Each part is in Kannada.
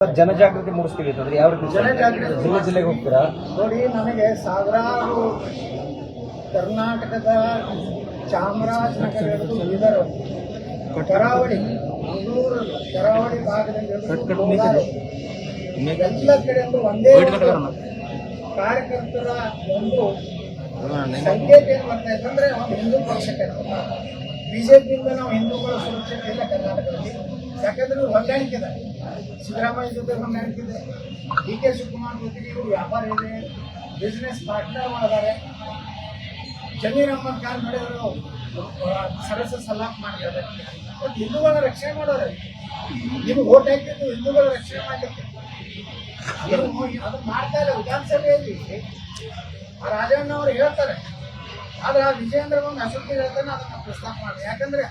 ಜನಜಾಗೃತಿ ಮೂಡಿಸ್ತೀವಿ ಅಂತಂದ್ರೆ ಯಾವ ರೀತಿ ಜನಜಾಗೃತಿ ಜಿಲ್ಲೆಗೆ ಹೋಗ್ತೀರಾ? ನೋಡಿ, ನನಗೆ ಸಾವಿರಾರು ಕರ್ನಾಟಕದ ಚಾಮರಾಜನಗರ ಹಿಡಿದು ಬೀದರ್, ಕರಾವಳಿ, ಮಂಗಳೂರು ಕರಾವಳಿ ಭಾಗದಲ್ಲಿ ಎಲ್ಲ ಕಡೆಯಲ್ಲೂ ಒಂದೇ ಕಾರ್ಯಕರ್ತರ ಒಂದು ಸಂಕೇತ ಏನು ಬರ್ತಾ ಇದೆ ಅಂದ್ರೆ ಒಂದು ಹಿಂದೂ ಪಕ್ಷಕ್ಕೆ ಬಿಜೆಪಿಯಿಂದ ನಾವು ಹಿಂದೂಗಳ ಸುರಕ್ಷತೆ ಇಲ್ಲ ಕರ್ನಾಟಕದಲ್ಲಿ. ಯಾಕಂದ್ರೆ ಹೊಂದಾಣಿಕೆ ಇದೆ, ಸಿದ್ದರಾಮಯ್ಯ ಜೊತೆ ಹೊಂದಾಣಿಕೆ ಇದೆ, ಡಿ ಕೆ ಶಿವಕುಮಾರ್ ಜೊತೆಗೆ ಇವರು ವ್ಯಾಪಾರ ಇದೆ, ಬಿಸ್ನೆಸ್ ಪಾರ್ಟ್ನರ್ ಮಾಡಿದ್ದಾರೆ. ಜಮೀರ್ ಅಹಮದ್ ಖಾನ್ ಮಾಡಿದ್ರು ಸರಸ ಸಲಾಪ್ ಮಾಡಿದ್ದಾರೆ. ಮತ್ತು ಹಿಂದೂಗಳ ರಕ್ಷಣೆ ಮಾಡೋರು, ನೀವು ವೋಟ್ ಹಾಕಿದ್ದು ಹಿಂದೂಗಳ ರಕ್ಷಣೆ ಮಾಡಲಿಕ್ಕೆ, ಅದನ್ನು ಮಾಡ್ತಾ ಇಲ್ಲ. ವಿಧಾನಸಭೆಯಲ್ಲಿ ರಾಜಣ್ಣ ಅವರು ಹೇಳ್ತಾರೆ, ಆದ್ರೆ ಆ ವಿಜಯೇಂದ್ರ ಒಂದು ಅಶೋಕಿ ಹೇಳ್ತಾನೆ, ಅದನ್ನು ಪ್ರಸ್ತಾಪ ಮಾಡಿ. ಯಾಕಂದ್ರೆ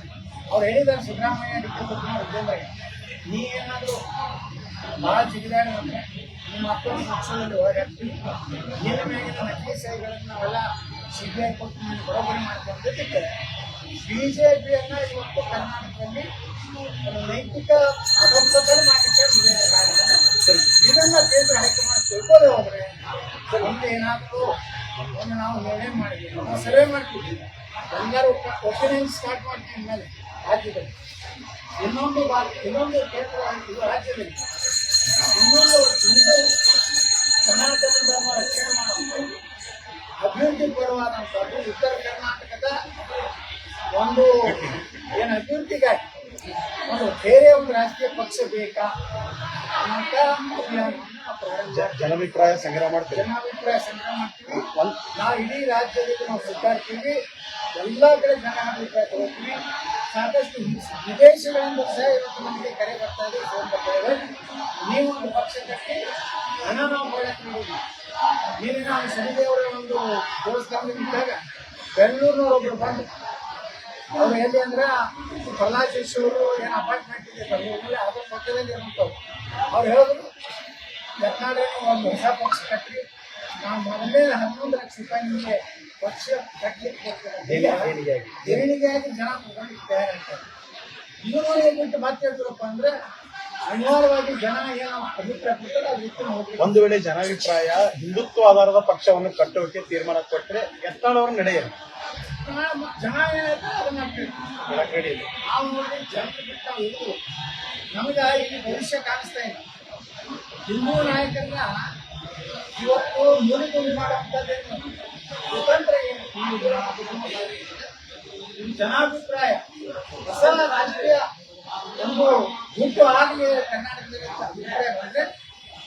ಅವ್ರು ಹೇಳಿದ್ದಾರೆ ಸಿದ್ದರಾಮಯ್ಯ, ಡಿ ಕೆ ಶಿವಕುಮಾರ್, ವಿಜೇಂದ್ರ, ನೀ ಏನಾದರೂ ಭಾಳ ಜಿಗಿದಾಡಿ ಅಂದರೆ ನಿಮ್ಮ ಮಕ್ಕಳು ಪಕ್ಷದಲ್ಲಿ ಒಳಗಾಗ್ತೀವಿ, ನಿನ್ನ ಮೇಲಿನ ನಕಲಿ ಸಹಿಗಳನ್ನು ನಾವೆಲ್ಲ CBI ಕೊಟ್ಟು ನೀವು ಬರೋಬ್ಬರಿ ಮಾಡ್ಕೊಂಡದಕ್ಕೆ ಬಿಜೆಪಿಯನ್ನ ಇವತ್ತು ಕರ್ನಾಟಕದಲ್ಲಿ ನೈತಿಕ ಅಧೋಗತಿ ಮಾಡಲಿಕ್ಕೆ ಇದನ್ನ ಕೇಂದ್ರ ಹೈಕಮಾಂಡ್ ತಿಳ್ಕೊಳ್ಳದೆ ಹೋದ್ರೆ ಮುಂದೆ ಏನಾದರೂ ಒಂದು ನಾವು ನಿರ್ಣಯ ಮಾಡಿದ್ವಿ, ನಾವು ಸರ್ವೆ ಮಾಡ್ತೀವಿ, ಎಲ್ಲರೂ ಒಪಿನಿಯನ್ ಸ್ಟಾರ್ಟ್ ಮಾಡ್ತೀವಿ ಮೇಲೆ ರಾಜ್ಯದಲ್ಲಿ. ಇನ್ನೊಂದು ಕೇಂದ್ರ ಇದು ರಾಜ್ಯದಲ್ಲಿ ಇನ್ನೊಂದು ಸನಾತನ ಧರ್ಮ ರಕ್ಷಣೆ ಮಾಡೋದು ಅಭಿವೃದ್ಧಿ ಪರವಾದಂಥದ್ದು ಉತ್ತರ ಕರ್ನಾಟಕದ ಒಂದು ಏನು ಅಭಿವೃದ್ಧಿಗಾಗಿ ಒಂದು ಬೇರೆ ಒಂದು ರಾಜಕೀಯ ಪಕ್ಷ ಬೇಕಾ ಅಂತ ಜನಾಭಿಪ್ರಾಯ ಸಂಗ್ರಹ ಮಾಡ್ತೀವಿ. ನಾವು ಇಡೀ ರಾಜ್ಯದಲ್ಲಿ ನಾವು ಸುತ್ತಾಡ್ತೀವಿ, ಎಲ್ಲ ಕಡೆ ಜನಾಭಿಪ್ರಾಯ ತಗೋತೀವಿ. ಸಾಕಷ್ಟು ವಿದೇಶಗಳಿಂದ ಸಹ ಇವತ್ತು ನಮಗೆ ಕರೆ ಬರ್ತಾ ಇದೆ, ಫೋನ್ ಬರ್ತಾ ಇದೆ, ನೀವು ಒಂದು ಪಕ್ಷ ಕಟ್ಟಿ ಹಣ ನಾವು ಮಾಡಕ್ಕೆ ನೋಡಿದ್ವಿ. ನೀನು ನಾವು ಶನಿದೇವರ ಒಂದು ದೇವಸ್ಥಾನದಲ್ಲಿದ್ದಾಗ ಬೆಂಗಳೂರಿನವರೊಬ್ಬರು ಬಂದು ಅವ್ರು ಎಲ್ಲಿ ಅಂದ್ರೆ ಪ್ರಹ್ಲಾದ್ ಜೋಶಿ ಅವರು ಏನು ಅಪಾರ್ಟ್ಮೆಂಟ್ ಇದೆ ಬೆಂಗಳೂರಲ್ಲಿ, ಅದ್ರ ಪಕ್ಕದಲ್ಲಿ ಇರುವಂಥವ್ರು. ಅವ್ರು ಹೇಳಿದ್ರು, ಯತ್ನಾಳ್ ಒಂದು ಹೊಸ ಪಕ್ಷ ಕಟ್ಟಿ ನಾವು ಮೊದಲೇ 11 ಲಕ್ಷ ರೂಪಾಯಿ ನಿಮಗೆ ಪಕ್ಷ ಕಟ್ಟಲಿಕ್ಕೆ ದೇಣಿಗೆಯಾಗಿ ಜನ ತಗೊಂಡು ತಯಾರಾಗ್ತಾರೆ. ಇದನ್ನು ಹೇಳ್ಬಿಟ್ಟು ಮತ್ತೆ ಹೇಳ್ತಾರಪ್ಪ ಅಂದ್ರೆ ಅನಿವಾರ್ಯವಾಗಿ ಜನ ಏನು ಅಭಿಪ್ರಾಯ ಕೊಡ್ತಾರೆ ಅದು ರೀತಿ ಹೋಗಿ. ಒಂದು ವೇಳೆ ಜನಾಭಿಪ್ರಾಯ ಹಿಂದುತ್ವ ಆಧಾರದ ಪಕ್ಷವನ್ನು ಕಟ್ಟೋಕೆ ತೀರ್ಮಾನ ಕೊಟ್ಟರೆ ಯತ್ನಾಳ್ ಅವರು ನಡೆಯಲ್ಲ. ಜನ ಏನಾಯ್ತು ಅದನ್ನ ನಾವು ನೋಡಿ ಜನರು ಬಿಟ್ಟು ನಾವು ಇದು ನಮಗೆ ಇಲ್ಲಿ ಭವಿಷ್ಯ ಕಾಣಿಸ್ತಾ ಇಲ್ಲ. ಹಿಂದೂ ನಾಯಕರನ್ನ ಇವತ್ತು ಮೂಲಿಗುಂಡು ಮಾಡುವಂಥದ್ದೇನು ಸ್ವತಂತ್ರ ಏನು ಜನಾಭಿಪ್ರಾಯ ಹೊಸ ರಾಜಕೀಯ ಒಂದು ಗುಂಪು ಆಗಲಿ ಕರ್ನಾಟಕದಲ್ಲಿ ಅಭಿಪ್ರಾಯ ಬಂದರೆ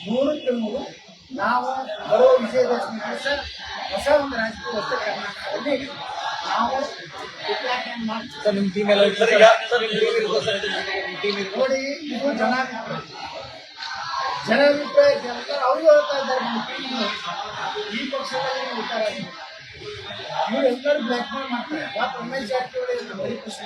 100% ನಾವು ಬರೋ ವಿಜಯದಶಮಿ ದಿವಸ ಹೊಸ ಒಂದು ರಾಜಕೀಯ ವ್ಯವಸ್ಥೆ ಕರ್ನಾಟಕದಲ್ಲಿ ನಾವು ಮಾಡ್ತೀವಿ. ನಿಮ್ಮ ಟೀಮ್ ಎಲ್ಲ ನೋಡಿ, ಇದು ಜನಾಭಿಪ್ರಾಯ ಅವ್ರಿಗೆ ಹೇಳ್ತಾ ಇದ್ದಾರೆ, ಈ ಪಕ್ಷದಲ್ಲಿ ಉತ್ತರ ಇವರೆಲ್ಲರೂ ಬ್ಲ್ಯಾಕ್ ಮೇಲ್ ಮಾಡ್ತಾರೆ. ಡಾಕ್ಟರ್ ರಮೇಶ್ ಜಾರಕಿಹೊಳಿ ಬರೀ ಖುಷಿ